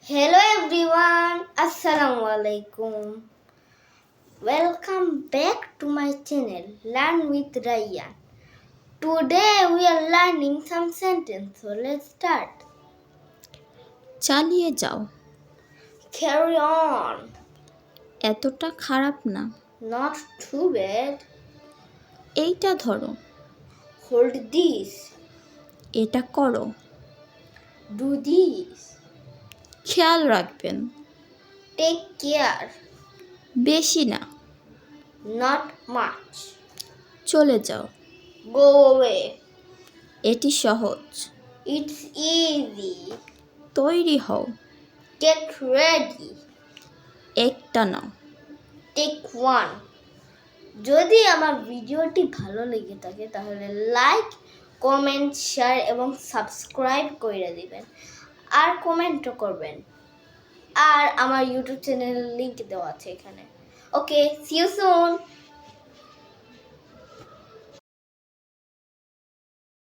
Hello everyone, Assalamu alaikum. Welcome back to my channel Learn with Rayyan. Today we are learning some sentences. So let's start. চালিয়ে যাও। Carry on. এতটা খারাপ না। Not too bad. এইটা ধরো। Hold this. এটা করো। Do this. খেয়াল রাখবেন। Take care. বেশি না। Not much. চলে যাও। Go away. এটি সহজ। It's easy. তৈরি হও। Get ready. একটা নাও। Take one. যদি আমার ভিডিওটি ভালো লেগে থাকে তাহলে লাইক, কমেন্ট, শেয়ার এবং সাবস্ক্রাইব করে দিবেন আর কমেন্টও করবেন। আর আমার ইউটিউব চ্যানেলের লিংক দেওয়া আছে এখানে। ওকে, সি ইউ সুন।